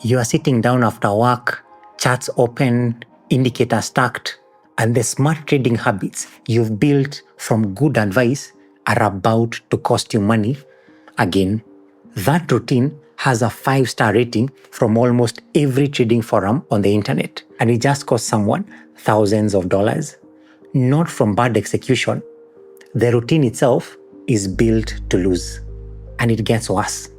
You are sitting down after work, charts open, indicators stacked, and the smart trading habits you've built from good advice are about to cost you money again. That routine has a 5-star rating from almost every trading forum on the internet, and it just cost someone thousands of dollars. Not from bad execution. The routine itself is built to lose. And it gets worse.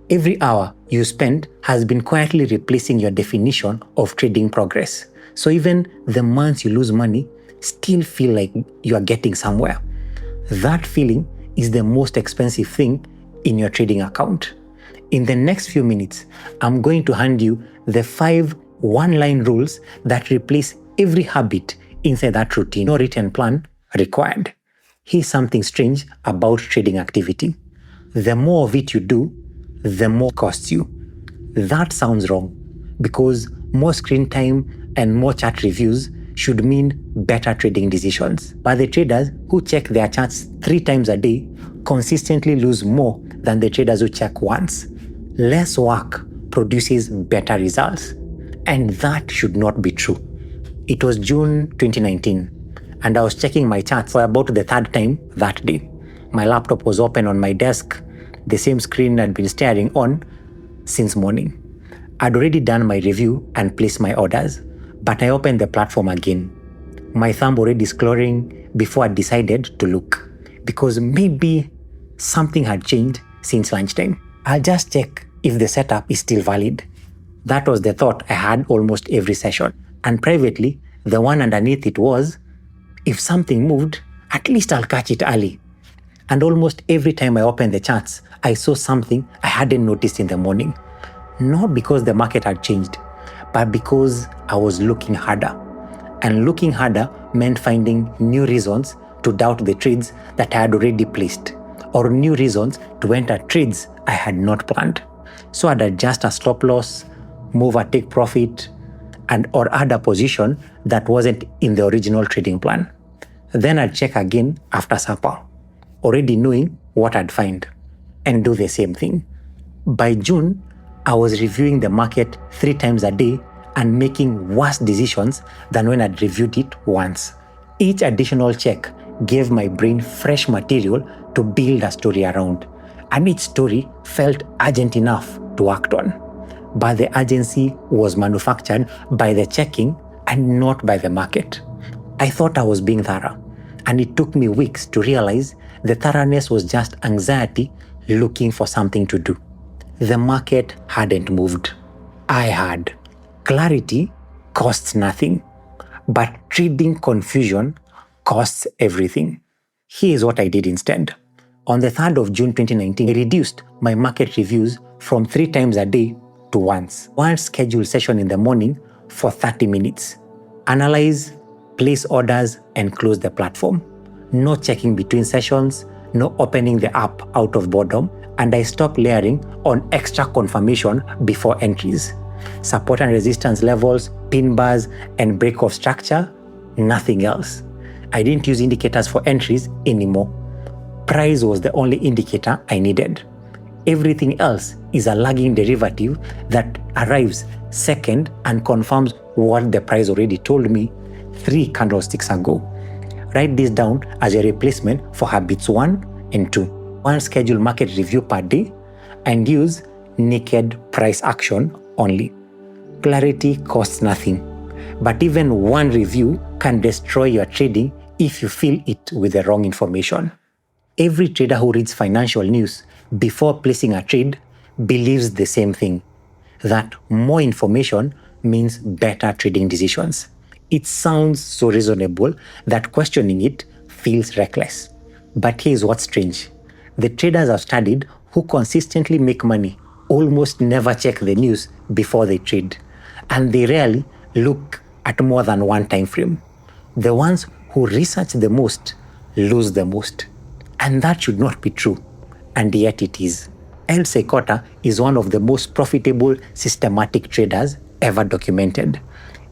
Every hour you spend has been quietly replacing your definition of trading progress. So even the months you lose money still feel like you are getting somewhere. That feeling is the most expensive thing in your trading account. In the next few minutes, I'm going to hand you the 5 one-line rules that replace every habit inside that routine. No written plan required. Here's something strange about trading activity. The more of it you do, the more it costs you. That sounds wrong, because more screen time and more chart reviews should mean better trading decisions. But the traders who check their charts 3 times a day consistently lose more than the traders who check once. Less work produces better results. And that should not be true. It was June 2019, and I was checking my charts for about the 3rd time that day. My laptop was open on my desk, the same screen I'd been staring on since morning. I'd already done my review and placed my orders, but I opened the platform again. My thumb already scrolling before I decided to look, because maybe something had changed since lunchtime. I'll just check if the setup is still valid. That was the thought I had almost every session. And privately, the one underneath it was, if something moved, at least I'll catch it early. And almost every time I opened the charts, I saw something I hadn't noticed in the morning. Not because the market had changed, but because I was looking harder. And looking harder meant finding new reasons to doubt the trades that I had already placed, or new reasons to enter trades I had not planned. So I'd adjust a stop loss, move a take profit, or add a position that wasn't in the original trading plan. Then I'd check again after supper, already knowing what I'd find, and do the same thing. By June, I was reviewing the market 3 times a day and making worse decisions than when I'd reviewed it once. Each additional check gave my brain fresh material to build a story around, and each story felt urgent enough to act on. But the urgency was manufactured by the checking and not by the market. I thought I was being thorough, and it took me weeks to realize the thoroughness was just anxiety looking for something to do. The market hadn't moved. I had. Clarity costs nothing, but trading confusion costs everything. Here's what I did instead. On the 3rd of June 2019, I reduced my market reviews from 3 times a day to once. One scheduled session in the morning for 30 minutes. Analyze, place orders, and close the platform. No checking between sessions, no opening the app out of boredom, and I stopped layering on extra confirmation before entries. Support and resistance levels, pin bars, and break-off structure, nothing else. I didn't use indicators for entries anymore. Price was the only indicator I needed. Everything else is a lagging derivative that arrives second and confirms what the price already told me 3 candlesticks ago. Write this down as a replacement for habits 1 and 2. 1 scheduled market review per day, and use naked price action only. Clarity costs nothing, but even 1 review can destroy your trading if you fill it with the wrong information. Every trader who reads financial news before placing a trade believes the same thing, that more information means better trading decisions. It sounds so reasonable that questioning it feels reckless. But here's what's strange. The traders I've studied who consistently make money almost never check the news before they trade, and they rarely look at more than 1 time frame. The ones who research the most lose the most. And that should not be true, and yet it is. 𝑻𝒊𝒎𝒂𝒏 is one of the most profitable systematic traders ever documented.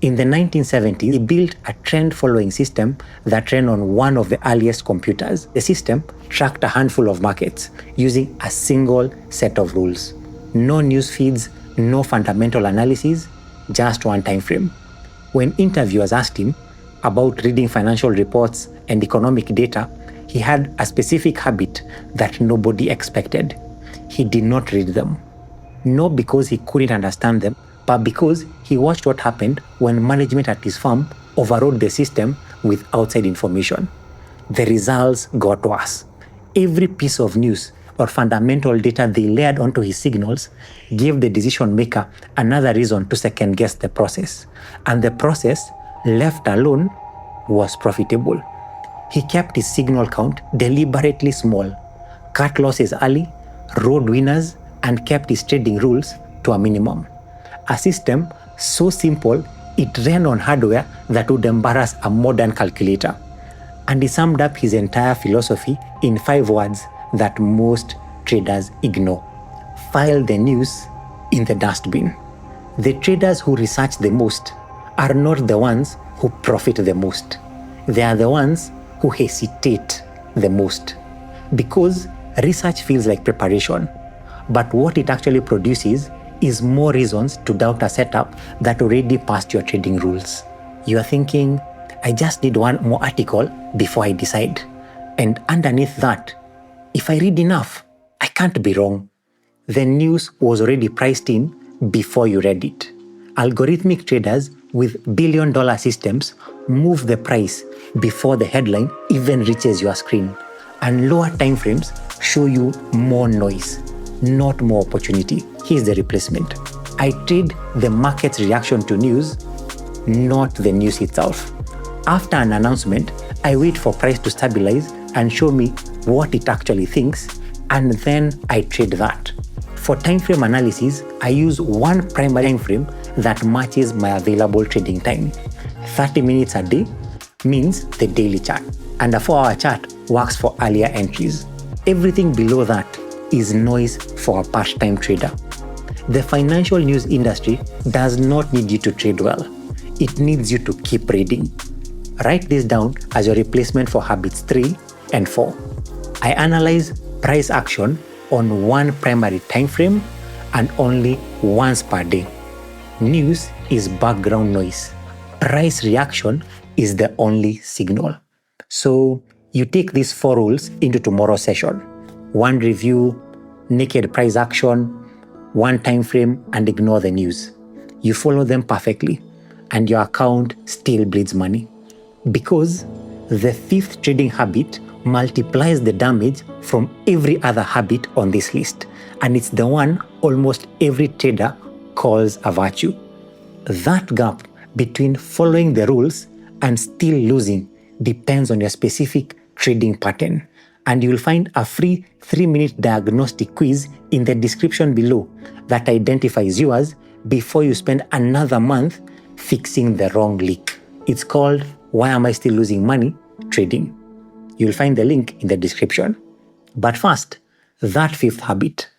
In the 1970s, he built a trend-following system that ran on one of the earliest computers. The system tracked a handful of markets using a single set of rules. No news feeds, no fundamental analysis, just one time frame. When interviewers asked him about reading financial reports and economic data, he had a specific habit that nobody expected. He did not read them. Not because he couldn't understand them, but because he watched what happened when management at his firm overrode the system with outside information. The results got worse. Every piece of news or fundamental data they layered onto his signals gave the decision maker another reason to second guess the process. And the process, left alone, was profitable. He kept his signal count deliberately small, cut losses early, rode winners, and kept his trading rules to a minimum. A system so simple it ran on hardware that would embarrass a modern calculator. And he summed up his entire philosophy in 5 words that most traders ignore. File the news in the dustbin. The traders who research the most are not the ones who profit the most. They are the ones who hesitate the most. Because research feels like preparation, but what it actually produces is more reasons to doubt a setup that already passed your trading rules. You are thinking, I just need one more article before I decide. And underneath that, if I read enough, I can't be wrong. The news was already priced in before you read it. Algorithmic traders with billion-dollar systems move the price before the headline even reaches your screen. And lower timeframes show you more noise, not more opportunity. Here's the replacement. I trade the market's reaction to news, not the news itself. After an announcement, I wait for price to stabilize and show me what it actually thinks, and then I trade that. For time frame analysis, I use one primary time frame that matches my available trading time. 30 minutes a day means the daily chart, and a 4-hour chart works for earlier entries. Everything below that is noise for a part-time trader. The financial news industry does not need you to trade well. It needs you to keep reading. Write this down as your replacement for habits 3 and 4. I analyze price action on one primary time frame and only once per day. News is background noise. Price reaction is the only signal. So you take these 4 rules into tomorrow's session. 1 review, naked price action, 1 time frame, and ignore the news. You follow them perfectly, and your account still bleeds money. Because the 5th trading habit multiplies the damage from every other habit on this list, and it's the one almost every trader calls a virtue. That gap between following the rules and still losing depends on your specific trading pattern, and you'll find a free 3-minute diagnostic quiz in the description below that identifies yours before you spend another month fixing the wrong leak. It's called Why Am I Still Losing Money Trading? You'll find the link in the description. But first, that 5th habit,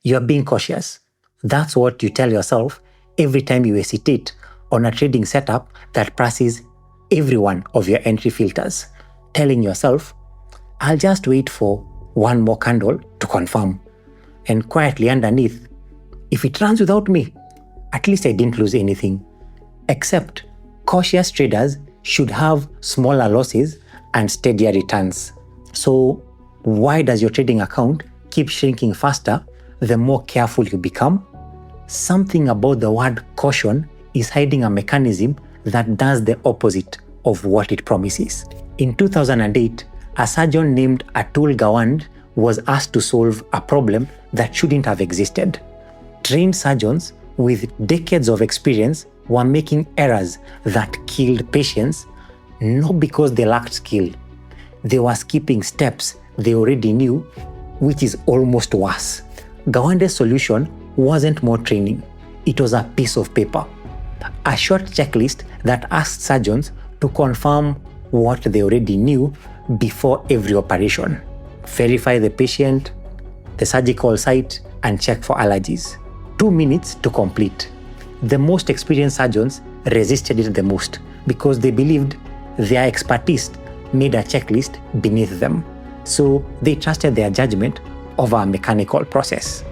you're being cautious. That's what you tell yourself every time you hesitate on a trading setup that passes every one of your entry filters, telling yourself, I'll just wait for one more candle to confirm. And quietly underneath, if it runs without me, at least I didn't lose anything. Except cautious traders should have smaller losses and steadier returns. So why does your trading account keep shrinking faster the more careful you become? Something about the word caution is hiding a mechanism that does the opposite of what it promises. In 2008, a surgeon named Atul Gawande was asked to solve a problem that shouldn't have existed. Trained surgeons with decades of experience were making errors that killed patients, not because they lacked skill. They were skipping steps they already knew, which is almost worse. Gawande's solution wasn't more training. It was a piece of paper. A short checklist that asked surgeons to confirm what they already knew before every operation. Verify the patient, the surgical site, and check for allergies. 2 minutes to complete. The most experienced surgeons resisted it the most because they believed their expertise made a checklist beneath them. So they trusted their judgment over a mechanical process.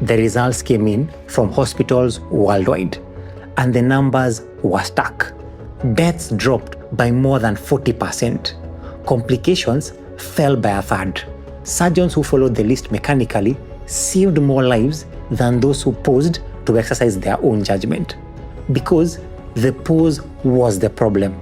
the results came in from hospitals worldwide, and the numbers were stuck. Deaths dropped by more than 40%. Complications fell by a third. Surgeons who followed the list mechanically saved more lives than those who paused to exercise their own judgment. Because the pause was the problem.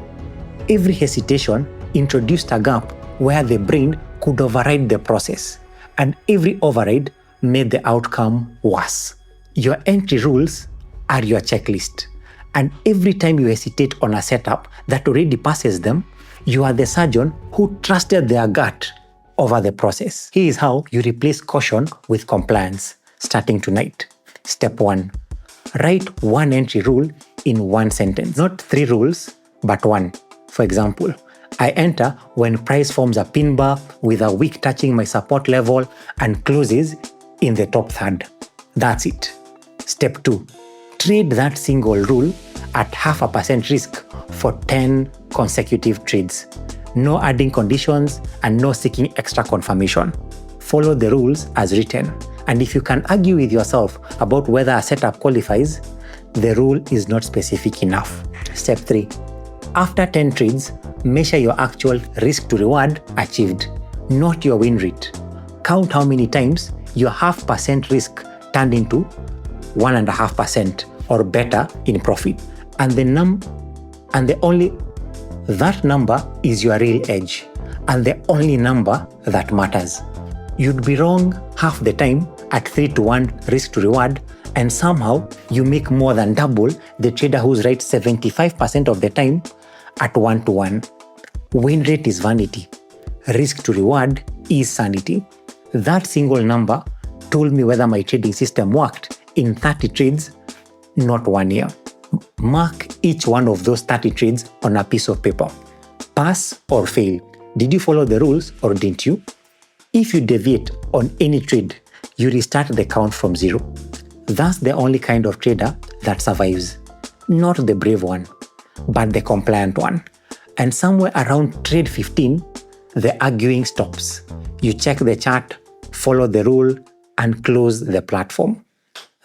Every hesitation introduced a gap where the brain could override the process, and every override made the outcome worse. Your entry rules are your checklist, and every time you hesitate on a setup that already passes them, you are the surgeon who trusted their gut over the process. Here is how you replace caution with compliance, starting tonight. Step 1. Write one entry rule in one sentence. Not 3 rules, but 1. For example, I enter when price forms a pin bar with a wick touching my support level and closes in the top third. That's it. Step 2. Trade that single rule at 0.5% risk for 10 consecutive trades. No adding conditions and no seeking extra confirmation. Follow the rules as written. And if you can argue with yourself about whether a setup qualifies, the rule is not specific enough. Step 3. After 10 trades, measure your actual risk to reward achieved, not your win rate. Count how many times your 0.5% risk turned into 1.5% or better in profit. And that number is your real edge, and the only number that matters. You'd be wrong half the time at 3-to-1 risk to reward, and somehow you make more than double the trader who's right 75% of the time at 1-to-1. Win rate is vanity. Risk to reward is sanity. That single number told me whether my trading system worked in 30 trades, not 1 year. Mark each one of those 30 trades on a piece of paper. Pass or fail. Did you follow the rules or didn't you? If you deviate on any trade, you restart the count from 0. That's the only kind of trader that survives. Not the brave one, but the compliant one. And somewhere around trade 15, the arguing stops. You check the chart, follow the rule, and close the platform.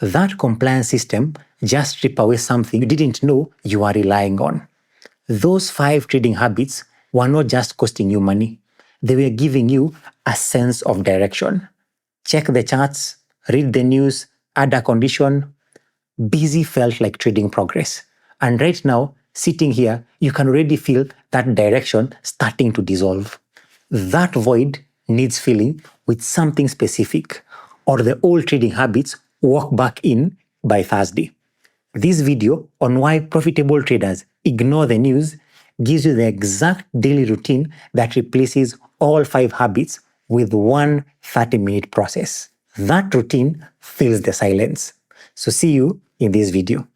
That compliance system just stripped away something you didn't know you are relying on. Those 5 trading habits were not just costing you money. They were giving you a sense of direction. Check the charts, read the news, add a condition. Busy felt like trading progress. And right now, sitting here, you can already feel that direction starting to dissolve. That void needs filling with something specific, or the old trading habits walk back in by Thursday. This video on why profitable traders ignore the news gives you the exact daily routine that replaces all 5 habits with one 30-minute process. That routine fills the silence. So see you in this video.